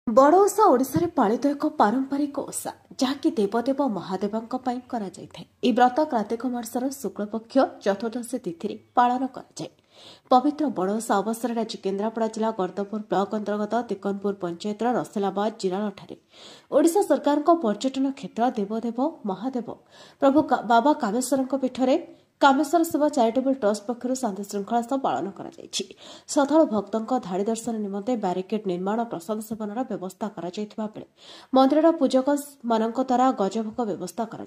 बड़ ओषा ओडिशा रे पालित एक पारंपरिक ओषा जहाँकि देवदेव महादेवों कराई व्रत कार्तिक मासर शुक्लपक्ष चतुर्दशी तिथि पालन कराए। पवित्र बड़ ओषा अवसर में आज केन्द्रापड़ा जिला गर्दपुर ब्लॉक अंतर्गत तिकनपुर पंचायत रसलाबाद जिरालठारे ओडिशा सरकार पर्यटन क्षेत्र देवदेव महादेव प्रभु बाबा कामेश्वर पीठरे कामेश्वर सेवा चैरिटेबल ट्रस्ट पक्षर शांति श्रृंखला सह पालन कर श्रद्धालु भक्तों धाड़ी दर्शन निमंते ब्यारिकेड निर्माण प्रसाद सेवन व्यवस्था कर मंदिर पूजक मान द्वारा गजभोग व्यवस्था कर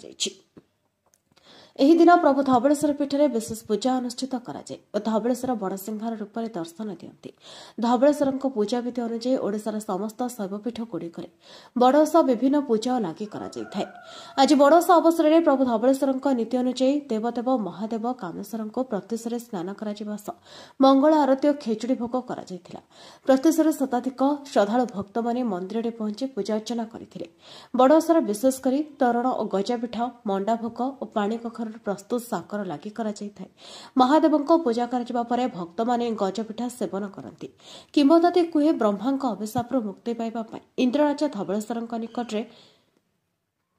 दिन प्रभु धवलेश्वर पीठ में विशेष पूजा अनुष्ठित कराए। धवलेश्वर बड़सिंहार रूप में दर्शन दिखती। धवलेश्वर पूजा विधि अनुଯାयी ओडिशार समस्त शैवपीठ गुड़िक बड़ ओषा विभिन्न पूजा लगी कराए। आज बड़ ओषा अवसर में प्रभु धवलेश्वर नीति अनुଯାयी देवदेव महादेव कामेश्वर को प्रत्युषे स्नान कर मंगल आरती और खेचुड़ी भोग कर प्रत्युषे शताधिक श्रद्धालु भक्त मैंने मंदिर में पहुंची पूजा अर्चना करते। बड़ ओषार विशेषकर तोरण और गजापिठा मंडा भोग और पानी कखर प्रस्तुत साकर लगी कराए। महादेव पूजा कर भक्त मैंने गजपिठा सेवन करती। किंवदंती कहे ब्रह्मा अभिशाप मुक्ति पाइबा इंद्रराजा धवलेश्वर निकट में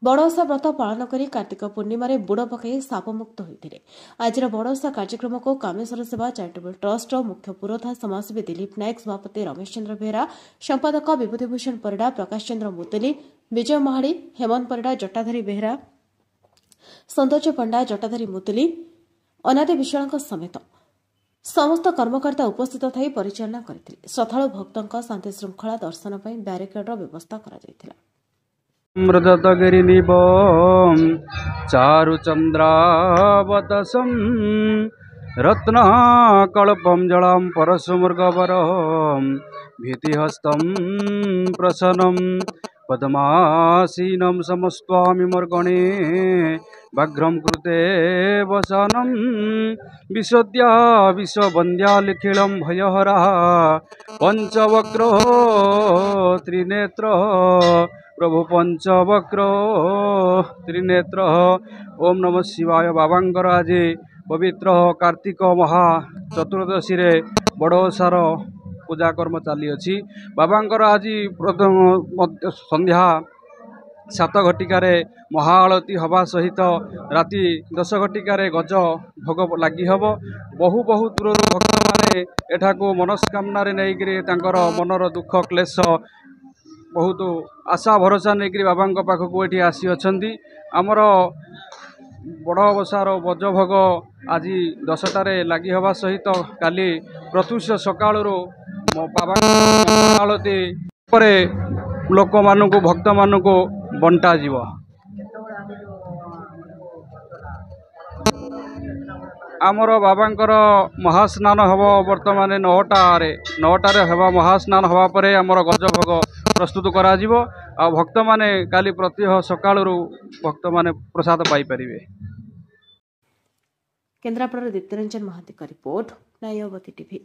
बड़ ओषा व्रत पालन कर कार्तिक पूर्णिमा बुड़ पकई सापमुक्त होते। आज बड़ ओषा कार्यक्रम को कामेश्वर सेवा चैरिटेबल ट्रस्ट मुख्य पुरोधा समाजसेवी दिलीप नायक सभापति रमेश चंद्र बेहरा संपादक विभूतिभूषण परिड़ा प्रकाश चंद्र मुतुली विजय महाड़ी हेमंत परिड़ा जटाधारी बेहरा सौंदर्य पंडा जटाधारी मुतुली अनादि विशाल समेत समस्त कर्मकर्ता उपस्थित थी परिचालना करते। श्रद्धालु भक्तों शांति श्रृंखला दर्शन पर ब्यारिकेड व्यवस्था कर मृदतगिरिनिभ चारुचन्द्रावतसं रत्नकल्पं जलं परशुमृगवरं भीतिहस्तं प्रसन्नं पद्मासीनं समस्त्वामि मर्गणे व्याघ्रं कृते वसनं विशद्या विश्ववन्द्या लिखिलं भयहरः पंचवक्रो त्रिनेत्र प्रभु पंचवक्र त्रिनेत्र। ओम नमः शिवाय। बाबांकर आज पवित्र कार्तिक महा चतुर्दशी रे बड़ ओषार पूजा कर्म चली अछि। बाबांकर आज प्रथम संध्या 7 घटिकार महाआलती हवा सहित राति 10 घटिकार गज भोग लगी हब। बहु बहु दूर भक्त माने एठाको मनस्कामना नहीं मनर दुख क्लेश बहुत आशा भरोसा नहीं बाबा पाखक ये आसी अच्छी। आमर बड़ ओषार गजभोग आज 10टारे लगी हवा सहित काली प्रत्युष सकाल बाबा आलती लोक मान भक्त मान बंटा जीव। आमर बाबांकर महास्नान हम बर्तमान 9टारे हवा महास्नान हवा परे आमर गजभोग प्रस्तुत करा जीवो। आ भक्त माने काली प्रत्यह सकाळु भक्त माने प्रसाद पाई परिबे। केन्द्रापड़ा दीप्तिरंजन महाती का रिपोर्ट, नयवती टीवी।